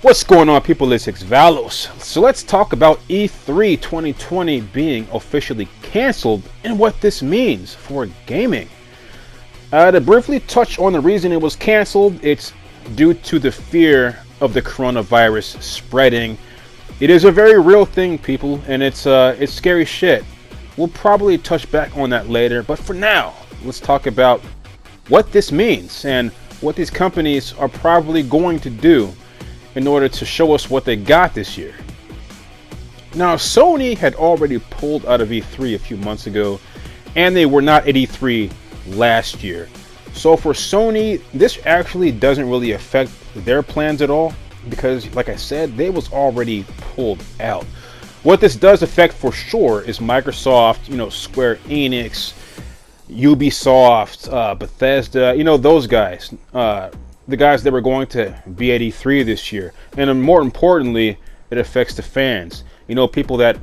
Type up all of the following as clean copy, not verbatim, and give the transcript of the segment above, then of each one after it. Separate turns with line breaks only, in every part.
What's going on, people? It's Valos. So let's talk about E3 2020 being officially canceled and what this means for gaming. To briefly touch on the reason it was canceled, it's due to the fear of the coronavirus spreading. It is a very real thing, people, and it's scary shit. We'll probably touch back on that later, but for now, let's talk about what this means and what these companies are probably going to do in order to show us what they got this year. Now, Sony had already pulled out of E3 a few months ago, and they were not at E3 last year. So for Sony, this actually doesn't really affect their plans at all, because like I said, they was already pulled out. What this does affect for sure is Microsoft, Square Enix, Ubisoft, Bethesda, those guys. The guys that were going to be at E3 this year. And more importantly, it affects the fans. People that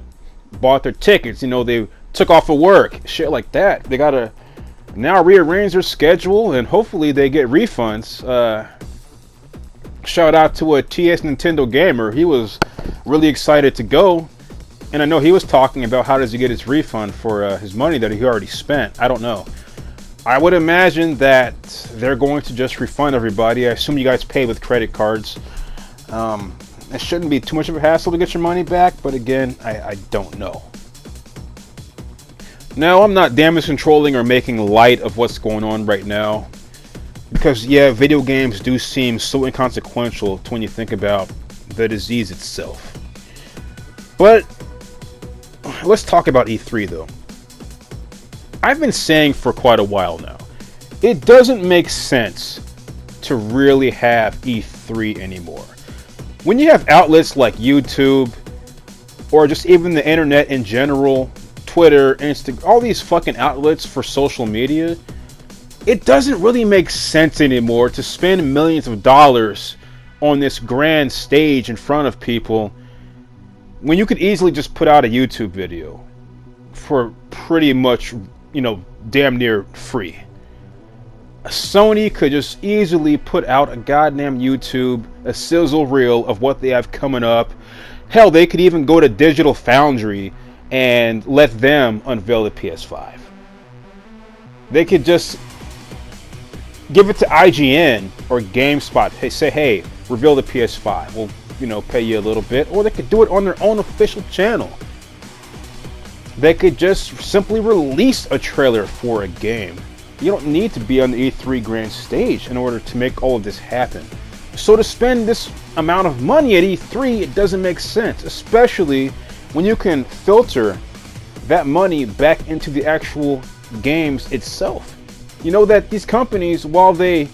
bought their tickets, they took off of work, shit like that. They gotta now rearrange their schedule and hopefully they get refunds. Shout out to a TS Nintendo gamer. He was really excited to go. And I know he was talking about how does he get his refund for his money that he already spent. I don't know. I would imagine that they're going to just refund everybody. I assume you guys pay with credit cards. It shouldn't be too much of a hassle to get your money back, but again, I don't know. Now, I'm not damage controlling or making light of what's going on right now, because yeah, video games do seem so inconsequential when you think about the disease itself. But let's talk about E3 though. I've been saying for quite a while now, it doesn't make sense to really have E3 anymore. When you have outlets like YouTube, or just even the internet in general, Twitter, Instagram, all these fucking outlets for social media, it doesn't really make sense anymore to spend millions of dollars on this grand stage in front of people when you could easily just put out a YouTube video for pretty much damn near free. Sony could just easily put out a goddamn YouTube, a sizzle reel of what they have coming up. Hell, they could even go to Digital Foundry and let them unveil the PS5. They could just give it to IGN or GameSpot. Hey, reveal the PS5. We'll, pay you a little bit. Or they could do it on their own official channel. They could just simply release a trailer for a game. You don't need to be on the E3 grand stage in order to make all of this happen. So to spend this amount of money at E3, it doesn't make sense, especially when you can filter that money back into the actual games itself. That these companies, while they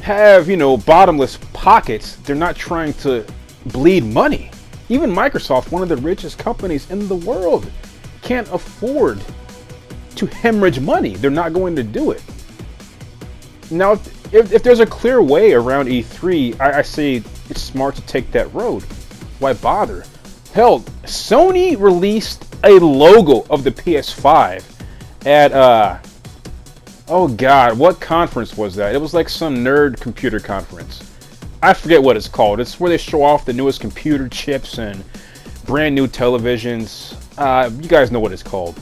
have, bottomless pockets, they're not trying to bleed money. Even Microsoft, one of the richest companies in the world, can't afford to hemorrhage money. They're not going to do it. Now, if there's a clear way around E3, I say it's smart to take that road. Why bother? Hell, Sony released a logo of the PS5 at oh god, what conference was that? It was like some nerd computer conference. I forget what it's called. It's where they show off the newest computer chips and brand new televisions. You guys know what it's called.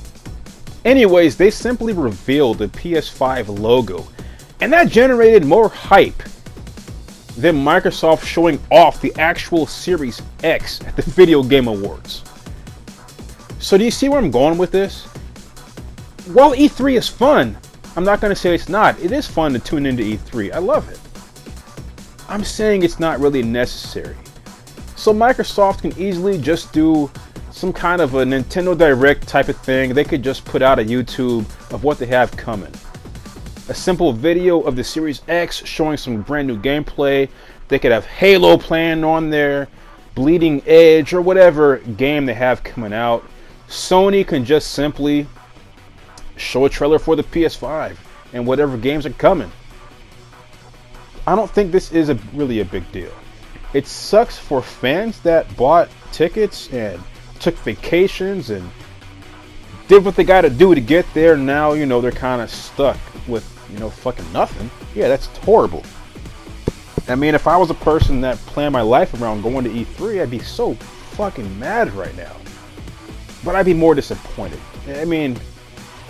Anyways, they simply revealed the PS5 logo, and that generated more hype than Microsoft showing off the actual Series X at the Video Game Awards. So do you see where I'm going with this? While E3 is fun, I'm not going to say it's not. It is fun to tune into E3. I love it. I'm saying it's not really necessary. So Microsoft can easily just do some kind of a Nintendo Direct type of thing. They could just put out a YouTube of what they have coming. A simple video of the Series X showing some brand new gameplay. They could have Halo playing on there, Bleeding Edge, or whatever game they have coming out. Sony can just simply show a trailer for the PS5 and whatever games are coming. I don't think this is really a big deal. It sucks for fans that bought tickets and took vacations and did what they got to do to get there. Now, they're kind of stuck with, fucking nothing. Yeah, that's horrible. I mean, if I was a person that planned my life around going to E3, I'd be so fucking mad right now. But I'd be more disappointed. I mean,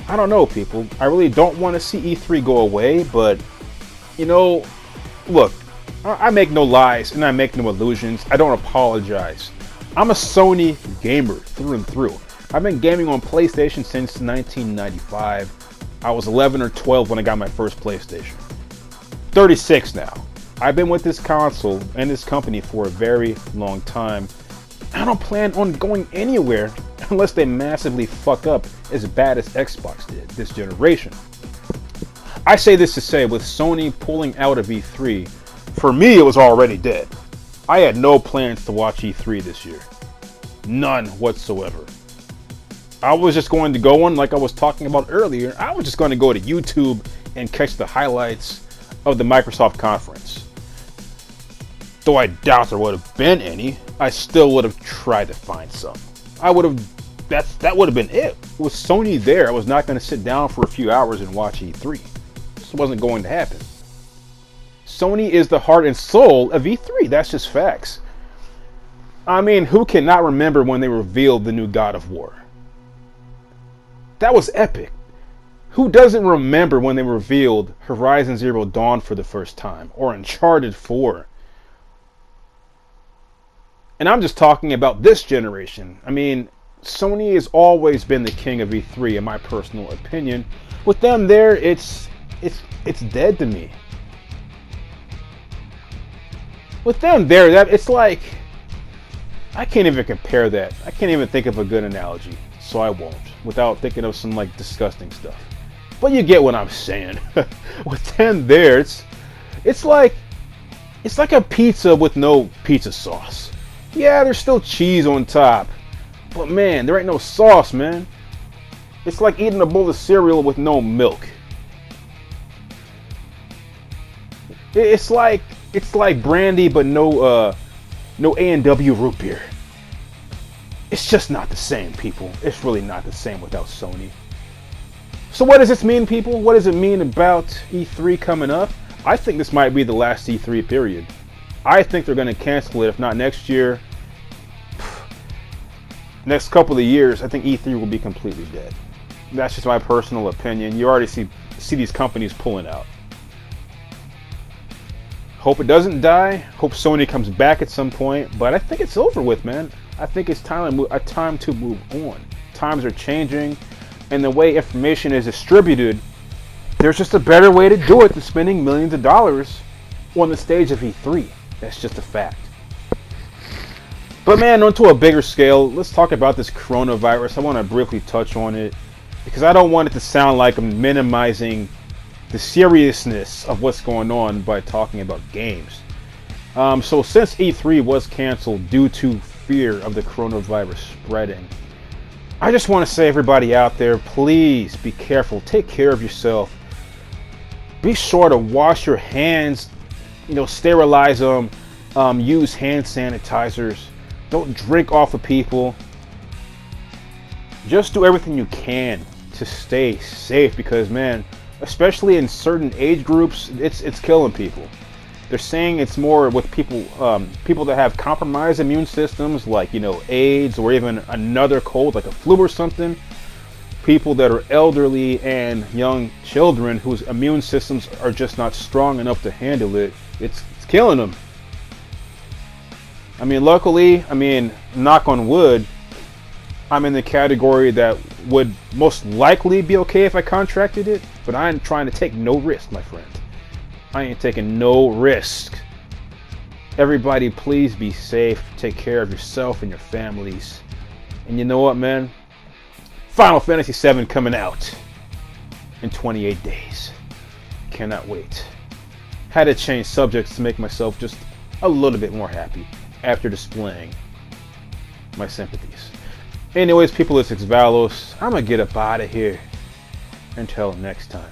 I don't know, people. I really don't want to see E3 go away, but, you know, look, I make no lies and I make no illusions. I don't apologize. I'm a Sony gamer through and through. I've been gaming on PlayStation since 1995. I was 11 or 12 when I got my first PlayStation. 36 now. I've been with this console and this company for a very long time. I don't plan on going anywhere unless they massively fuck up as bad as Xbox did this generation. I say this to say, with Sony pulling out of E3, for me it was already dead. I had no plans to watch E3 this year. None whatsoever. I was just going to go on, like I was talking about earlier, I was just going to go to YouTube and catch the highlights of the Microsoft conference. Though I doubt there would have been any, I still would have tried to find some. That would have been it. With Sony there, I was not going to sit down for a few hours and watch E3. This wasn't going to happen. Sony is the heart and soul of E3. That's just facts. I mean, who cannot remember when they revealed the new God of War? That was epic. Who doesn't remember when they revealed Horizon Zero Dawn for the first time? Or Uncharted 4? And I'm just talking about this generation. I mean, Sony has always been the king of E3 in my personal opinion. With them there, it's dead to me. With them there, it's like, I can't even compare that. I can't even think of a good analogy, so I won't, without thinking of some like disgusting stuff. But you get what I'm saying. With them there, it's like a pizza with no pizza sauce. Yeah, there's still cheese on top, but man, there ain't no sauce, man. It's like eating a bowl of cereal with no milk. It's like brandy, but no A&W root beer. It's just not the same, people. It's really not the same without Sony. So what does this mean, people? What does it mean about E3 coming up? I think this might be the last E3 period. I think they're going to cancel it, if not next year. Next couple of years, I think E3 will be completely dead. That's just my personal opinion. You already see these companies pulling out. Hope it doesn't die. Hope Sony comes back at some point. But I think it's over with, man. I think it's time to move on. Times are changing, and the way information is distributed, there's just a better way to do it than spending millions of dollars on the stage of E3. That's just a fact. But man, onto a bigger scale, let's talk about this coronavirus. I want to briefly touch on it because I don't want it to sound like I'm minimizing the seriousness of what's going on by talking about games. So since E3 was canceled due to fear of the coronavirus spreading, I just want to say, everybody out there, please be careful. Take care of yourself. Be sure to wash your hands, sterilize them, use hand sanitizers. Don't drink off of people. Just do everything you can to stay safe because, man, especially in certain age groups, it's killing people. They're saying it's more with people that have compromised immune systems, like AIDS or even another cold like a flu or something. People that are elderly and young children whose immune systems are just not strong enough to handle it. It's killing them. Luckily, knock on wood, I'm in the category that would most likely be okay if I contracted it, but I ain't trying to take no risk, my friend. I ain't taking no risk. Everybody, please be safe. Take care of yourself and your families. And you know what, man? Final Fantasy VII coming out in 28 days. Cannot wait. Had to change subjects to make myself just a little bit more happy after displaying my sympathies. Anyways, people, it's Valos. I'm gonna get up out of here. Until next time.